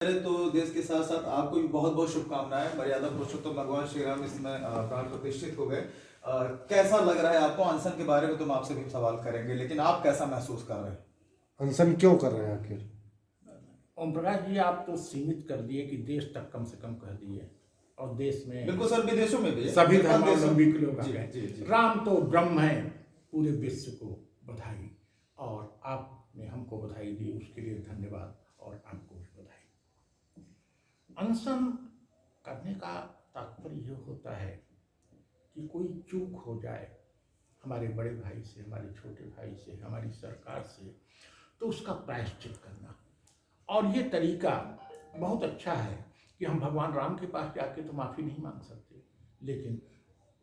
तो देश के साथ साथ आपको भी बहुत बहुत शुभकामनाएं। मर्यादा पुरुषोत्तम भगवान श्री राम इसमें प्राण प्रतिष्ठित हो गए। कैसा लग रहा है आपको? अनशन के बारे में तो हम आपसे भी सवाल करेंगे, लेकिन आप कैसा महसूस कर रहे हैं? अनशन क्यों कर रहे हैं आखिर? ओम प्रकाश जी, आप तो सीमित कर दिए कि देश तक कम से कम कह दिए, और देश में बिल्कुल सर, विदेशों में भी है। सभी धर्मावलंबी के लोग आ जी, गए। जी, जी। राम तो ब्रह्म है, पूरे विश्व को बधाई, और आपने हमको बधाई दी, उसके लिए धन्यवाद, और आपको भी बधाई। अनशन करने का तात्पर्य यह होता है कि कोई चूक हो जाए हमारे बड़े भाई से, हमारे छोटे भाई से, हमारी सरकार से, तो उसका प्रायश्चित करना। और ये तरीका बहुत अच्छा है कि हम भगवान राम के पास जाके तो माफ़ी नहीं मांग सकते, लेकिन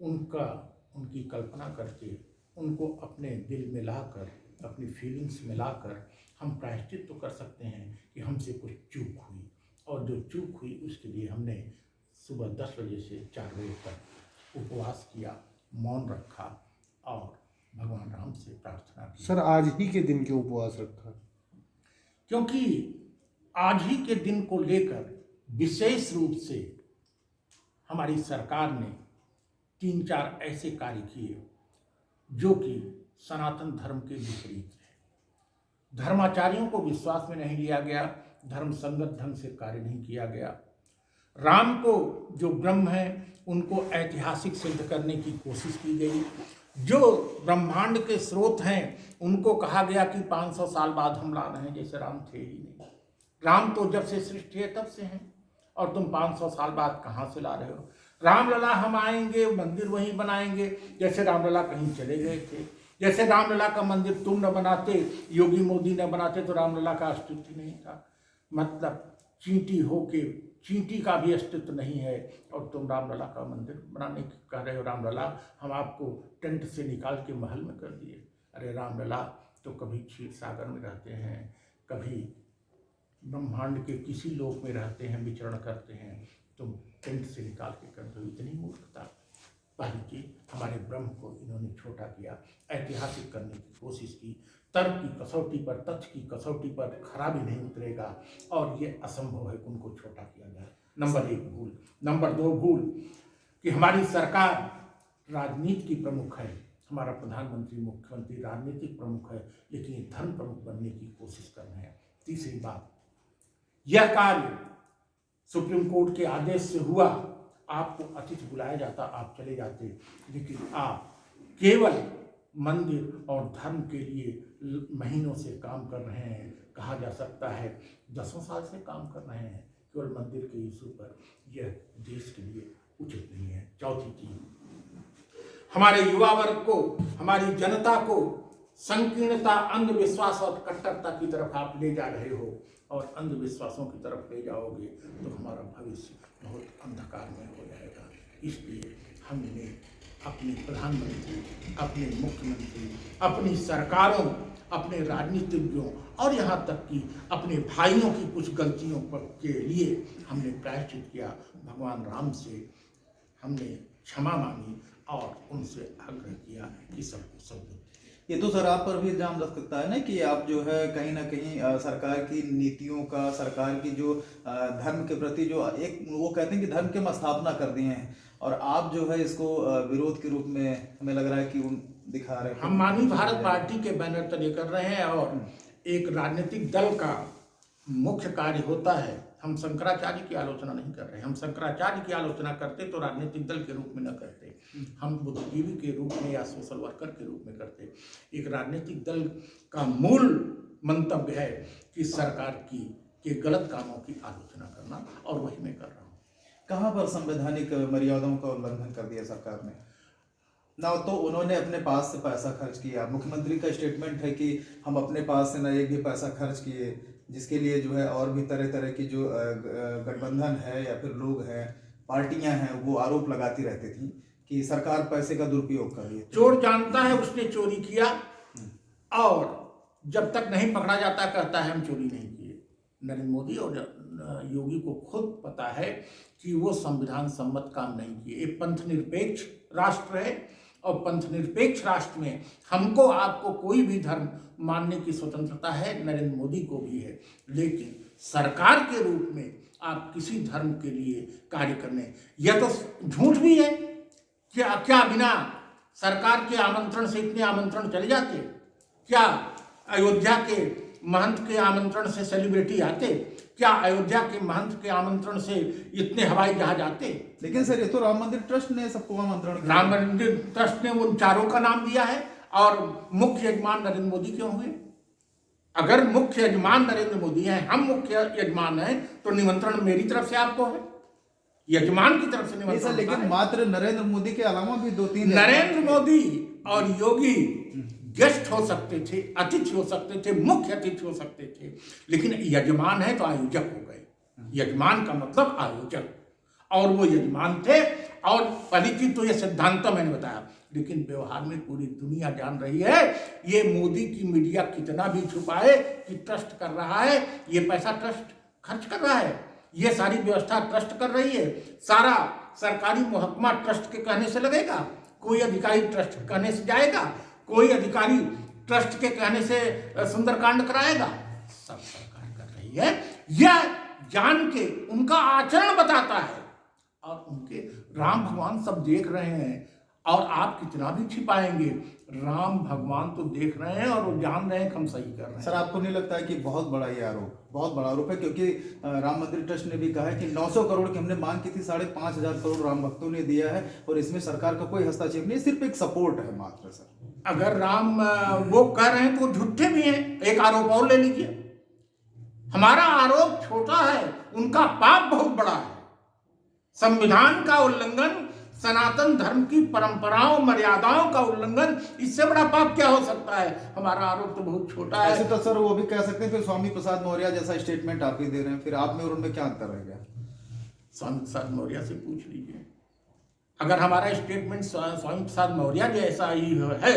उनकी कल्पना करके, उनको अपने दिल में लाकर, अपनी फीलिंग्स में लाकर हम प्रायश्चित तो कर सकते हैं कि हमसे कुछ चूक हुई, और जो चूक हुई उसके लिए हमने सुबह 10 बजे से 4 बजे तक उपवास किया, मौन रखा, और भगवान राम से प्रार्थना की। सर, आज ही के दिन क्यों उपवास रखा? क्योंकि आज ही के दिन को लेकर विशेष रूप से हमारी सरकार ने 3-4 ऐसे कार्य किए जो कि सनातन धर्म के विपरीत है। धर्माचार्यों को विश्वास में नहीं लिया गया, धर्म संगत ढंग से कार्य नहीं किया गया। राम को जो ब्रह्म है उनको ऐतिहासिक सिद्ध करने की कोशिश की गई। जो ब्रह्मांड के स्रोत हैं उनको कहा गया कि 500 साल बाद हम ला रहे हैं, जैसे राम थे ही नहीं। राम तो जब से सृष्टि है तब से हैं, और तुम 500 साल बाद कहाँ से ला रहे हो? रामलला हम आएंगे, मंदिर वहीं बनाएंगे, जैसे रामलला कहीं चले गए थे। जैसे रामलला का मंदिर तुम न बनाते, योगी मोदी न बनाते, तो रामलला का अस्तित्व नहीं था। मतलब चींटी होके चींटी का भी अस्तित्व नहीं है, और तुम रामलला का मंदिर बनाने की कह रहे हो। रामलला हम आपको टेंट से निकाल के महल में कर दिए। अरे रामलला तो कभी क्षीर सागर में रहते हैं, कभी ब्रह्मांड के किसी लोक में रहते हैं, विचरण करते हैं, तुम टेंट से निकाल के कर दो। इतनी मूर्खता। पहली चीज, हमारे ब्रह्म को इन्होंने छोटा किया, ऐतिहासिक करने की कोशिश की। तर्क की कसौटी पर, तथ्य की कसौटी पर खरा भी नहीं उतरेगा, और ये असंभव है कि उनको छोटा किया जाए। नंबर 1 भूल। नंबर 2 भूल कि हमारी सरकार राजनीति की प्रमुख है, हमारा प्रधानमंत्री मुख्यमंत्री राजनीतिक प्रमुख है, लेकिन ये धर्म प्रमुख बनने की कोशिश कर रहे हैं। तीसरी बात, यह कार्य सुप्रीम कोर्ट के आदेश से हुआ, आपको अतिथि बुलाया जाता, आप चले जाते, लेकिन आप केवल मंदिर और धर्म के लिए महीनों से काम कर रहे हैं। कहा जा सकता है 10 साल से काम कर रहे हैं केवल मंदिर के इशू पर। यह देश के लिए उचित नहीं है। चौथी चीज, हमारे युवा वर्ग को, हमारी जनता को संकीर्णता, अंधविश्वास और कट्टरता की तरफ आप ले जा रहे हो, और अंधविश्वासों की तरफ ले जाओगे तो हमारा भविष्य बहुत अंधकार में हो जाएगा। इसलिए हमने अपने प्रधानमंत्री, अपने मुख्यमंत्री, अपनी सरकारों, अपने राजनीतिज्ञों, और यहाँ तक कि अपने भाइयों की कुछ गलतियों के लिए हमने प्रायश्चित किया। भगवान राम से हमने क्षमा मांगी, और उनसे आग्रह किया कि सबको सब। ये तो सर आप पर भी इल्जाम लग सकता है ना कि आप जो है कहीं ना कहीं सरकार की नीतियों का, सरकार की जो धर्म के प्रति जो एक वो कहते हैं कि धर्म की हम स्थापना कर दिए हैं, और आप जो है इसको विरोध के रूप में हमें लग रहा है कि उन दिखा रहे हैं। हम मानव भारत पार्टी के बैनर तले कर रहे हैं, और एक राजनीतिक दल का मुख्य कार्य होता है, हम शंकराचार्य की आलोचना नहीं कर रहे हैं। हम शंकराचार्य की आलोचना करते तो राजनीतिक दल के रूप में न करते, हम बुद्धिजीवी के रूप में या सोशल वर्कर के रूप में करते। एक राजनीतिक दल का मूल मंतव्य है कि सरकार के गलत कामों की आलोचना करना, और वही मैं कर रहा हूँ। कहाँ पर संवैधानिक मर्यादाओं का उल्लंघन कर दिया सरकार ने? ना तो उन्होंने अपने पास से पैसा खर्च किया। मुख्यमंत्री का स्टेटमेंट है कि हम अपने पास से न एक भी पैसा खर्च किए, जिसके लिए जो है और भी तरह तरह की जो गठबंधन है या फिर लोग हैं, पार्टियां हैं, वो आरोप लगाती रहती थी कि सरकार पैसे का दुरुपयोग कर रही है। चोर जानता है उसने चोरी किया, और जब तक नहीं पकड़ा जाता कहता है हम चोरी नहीं किए। नरेंद्र मोदी और योगी को खुद पता है कि वो संविधान सम्मत काम नहीं किए। एक पंथ निरपेक्ष राष्ट्र है, और पंथ निरपेक्ष राष्ट्र में हमको आपको कोई भी धर्म मानने की स्वतंत्रता है, नरेंद्र मोदी को भी है, लेकिन सरकार के रूप में आप किसी धर्म के लिए कार्य करने, यह तो झूठ भी है। क्या बिना सरकार के आमंत्रण से इतने आमंत्रण चले जाते? क्या अयोध्या के महंत के आमंत्रण से सेलिब्रिटी आते? क्या अयोध्या के महंत के आमंत्रण से इतने हवाई जहाज आते? लेकिन सर ये तो राम मंदिर ट्रस्ट ने सबको आमंत्रण किया। राम मंदिर ट्रस्ट ने उन चारों का नाम दिया है और मुख्य यजमान नरेंद्र मोदी क्यों हुए? अगर मुख्य यजमान नरेंद्र मोदी हैं, हम मुख्य यजमान हैं, तो निमंत्रण मेरी तरफ से आपको है, यजमान की तरफ से नहीं निमंत्रण सर, लेकिन होता है। मात्र नरेंद्र मोदी के अलावा भी 2-3 नरेंद्र मोदी और योगी गेस्ट हो सकते थे, अतिथि हो सकते थे, मुख्य अतिथि हो सकते थे, लेकिन यजमान है तो आयोजक हो गए। यजमान का मतलब आयोजक, और वो यजमान थे। और पहली चीज तो ये सिद्धांत मैंने बताया, लेकिन व्यवहार में पूरी दुनिया जान रही है ये मोदी की मीडिया कितना भी छुपाए कि ट्रस्ट कर रहा है, ये पैसा ट्रस्ट खर्च कर रहा है, ये सारी व्यवस्था ट्रस्ट कर रही है, सारा सरकारी महकमा ट्रस्ट के कहने से लगेगा, कोई अधिकारी ट्रस्ट के कहने से जाएगा, कोई अधिकारी ट्रस्ट के कहने से सुंदरकांड कराएगा, सब सरकार कर रही है। यह जान के उनका आचरण बताता है, और उनके राम भगवान सब देख रहे हैं, और आप कितना भी छिपाएंगे, राम भगवान तो देख रहे हैं और वो जान रहे हैं कि हम सही कर रहे हैं। सर आपको नहीं लगता है कि बहुत बड़ा ये आरोप, बहुत बड़ा आरोप है? क्योंकि राम मंदिर ट्रस्ट ने भी कहा है कि 900 करोड़ की हमने मांग की थी, 5,500 करोड़ राम भक्तों ने दिया है, और इसमें सरकार का कोई हस्तक्षेप नहीं, सिर्फ एक सपोर्ट है मात्र। सर अगर राम वो कह रहे हैं तो झूठे भी हैं। एक आरोप और ले लीजिए, हमारा आरोप छोटा है, उनका पाप बहुत बड़ा है। संविधान का उल्लंघन, सनातन धर्म की परंपराओं मर्यादाओं का उल्लंघन, इससे बड़ा पाप क्या हो सकता है? हमारा आरोप तो बहुत छोटा है। ऐसे तो सर वो भी कह सकते हैं फिर स्वामी प्रसाद मौर्य जैसा स्टेटमेंट आप ही दे रहे हैं, फिर आप में और उनमें क्या अंतर रह गया? स्वामी प्रसाद मौर्य से पूछ लीजिए, अगर हमारा स्टेटमेंट स्वामी प्रसाद मौर्य जैसा ही है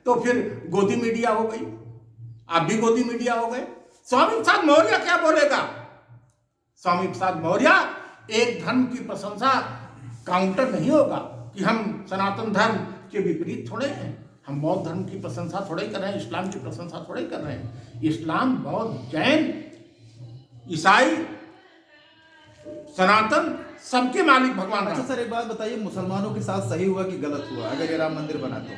तो फिर गोदी मीडिया हो गई, आप भी गोदी मीडिया हो गए। स्वामी प्रसाद मौर्य क्या बोलेगा? स्वामी प्रसाद मौर्य एक धर्म की प्रशंसा काउंटर नहीं होगा कि हम सनातन धर्म के विपरीत थोड़े हैं, हम बौद्ध धर्म की प्रशंसा थोड़े कर रहे हैं, इस्लाम की प्रशंसा थोड़े कर रहे हैं। इस्लाम, बौद्ध, जैन, ईसाई, सनातन सबके मालिक भगवान राम। अच्छा सर एक बात बताइए, मुसलमानों के साथ सही हुआ कि गलत हुआ अगर ये राम मंदिर बना तो?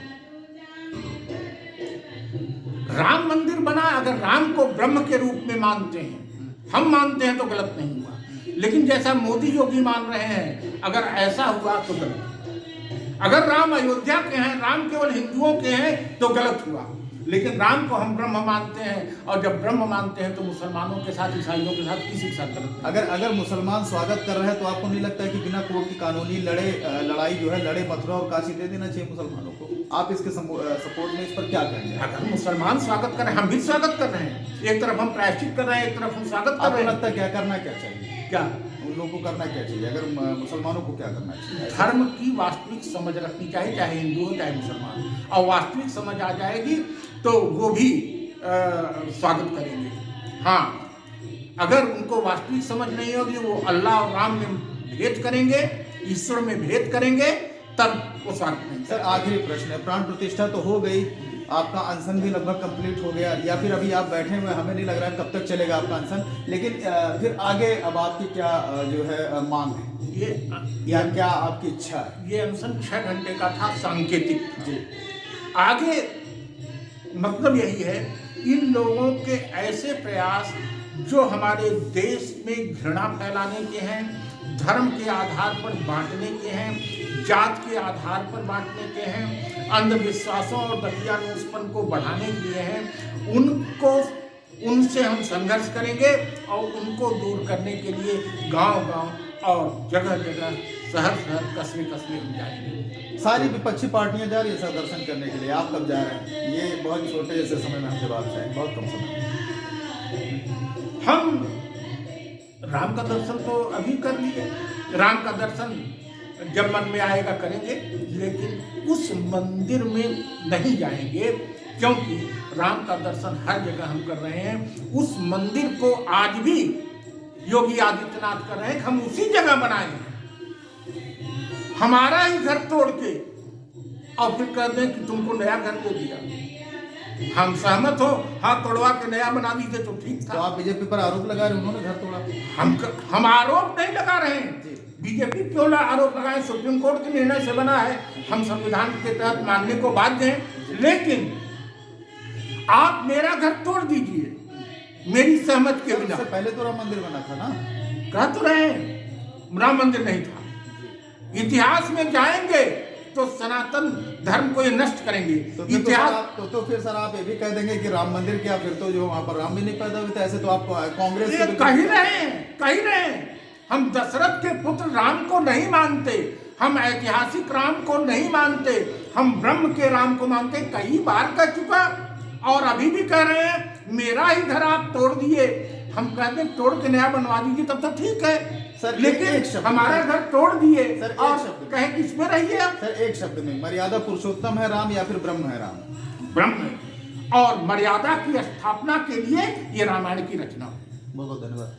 राम मंदिर बना, अगर राम को ब्रह्म के रूप में मानते हैं, हम मानते हैं, तो गलत नहीं हुआ। लेकिन जैसा मोदी योगी मान रहे हैं, अगर ऐसा हुआ तो गलत। अगर राम अयोध्या के हैं, राम केवल हिंदुओं के हैं, तो गलत हुआ। लेकिन राम को हम ब्रह्म मानते हैं, और जब ब्रह्म मानते हैं तो मुसलमानों के साथ, ईसाइयों के साथ, किसी के साथ गलत नहीं। अगर मुसलमान स्वागत कर रहे हैं तो आपको नहीं लगता है कि बिना कोर्ट की कानूनी लड़ाई जो है लड़े मथुरा और काशी दे देना चाहिए मुसलमानों को? आप इसके सपोर्ट में इस पर क्या कहेंगे? अगर मुसलमान स्वागत कर रहे हैं, हम भी स्वागत कर रहे हैं। एक तरफ हम प्रायश्चित कर रहे हैं, एक तरफ हम स्वागत कर रहे आपको हैं। लगता है क्या करना क्या चाहिए? क्या उन लोगों को करना क्या चाहिए? अगर मुसलमानों को क्या करना चाहिए? धर्म की वास्तविक समझ रखनी चाहिए, चाहे हिंदू हो चाहे मुसलमान, और वास्तविक समझ आ जाएगी तो वो भी स्वागत करेंगे। हाँ, अगर उनको वास्तविक समझ नहीं होगी, वो अल्लाह और राम में भेद करेंगे, ईश्वर में भेद करेंगे, तब वो स्वागत नहीं। सर आखिरी प्रश्न है, प्राण प्रतिष्ठा तो हो गई, आपका अनशन भी लगभग कंप्लीट हो गया, या फिर अभी आप बैठे हुए, हमें नहीं लग रहा है कब तक चलेगा आपका अनशन, लेकिन फिर आगे अब आपकी क्या जो है मांग है, या क्या आपकी इच्छा है? ये अनशन 6 घंटे का था, सांकेतिक जी। आगे मतलब यही है, इन लोगों के ऐसे प्रयास जो हमारे देश में घृणा फैलाने के हैं, धर्म के आधार पर बांटने के हैं, जात के आधार पर बांटने के हैं, अंधविश्वासों और दकियानूसपन को बढ़ाने के लिए हैं, उनसे हम संघर्ष करेंगे, और उनको दूर करने के लिए गांव-गांव और जगह-जगह, शहर-शहर, कस्बे-कस्बे हम जाएंगे। सारी विपक्षी पार्टियां जा रही है सर दर्शन करने के लिए, आप कब जा रहे हैं? ये बहुत छोटे से समय में हम जवाब चाहेंगे, बहुत कम समय। हम राम का दर्शन तो अभी कर लिए, राम का दर्शन जब मन में आएगा करेंगे, लेकिन उस मंदिर में नहीं जाएंगे, क्योंकि राम का दर्शन हर जगह हम कर रहे हैं। उस मंदिर को आज भी योगी आदित्यनाथ कर रहे हैं कि हम उसी जगह बनाएंगे, हमारा ही घर तोड़ के, और फिर कह दें कि तुमको नया घर दे दिया। हम सहमत हो, हाँ तोड़वा के नया बना दीजिए तो ठीक तो था। आप बीजेपी पर आरोप लगा रहे हैं उन्होंने घर तोड़ा। हम आरोप नहीं लगा रहे हैं। जी। बीजेपी क्यों ना आरोप लगाए, सुप्रीम कोर्ट के निर्णय से बना है, हम संविधान के तहत मानने को बाध्य हैं। लेकिन आप मेरा घर तोड़ दीजिए मेरी सहमति के बिना। उससे पहले तो राम मंदिर बना था ना। कह तो रहे हैं राम मंदिर नहीं था। इतिहास में जाएंगे तो सनातन धर्म को ये नष्ट करेंगे। तो फिर इतिहास तो फिर सर आप ये भी कह देंगे कि राम मंदिर क्या, फिर तो जो वहाँ पर राम भी नहीं पैदा हुए थे, ऐसे तो आप कांग्रेस ये के भी- कह ही रहे हैं। हम दशरथ के पुत्र राम को नहीं मानते, हम ऐतिहासिक राम को नहीं मानते, हम ब्रह्म के राम को मानते। कई बार कह चुका और अभी भी कह रहे हैं मेरा ही घर आप तोड़ दिए। हम कहते हैं तोड़ के नया बनवा दीजिए तब तो ठीक है सर, लेकिन एक शब्द हमारा घर तोड़ दिए सर, एक और शब्द। कहे किसमें रहिए आप। सर एक शब्द में, मर्यादा पुरुषोत्तम है राम या फिर ब्रह्म है राम? ब्रह्म और मर्यादा की स्थापना के लिए ये रामायण की रचना। बहुत बहुत धन्यवाद।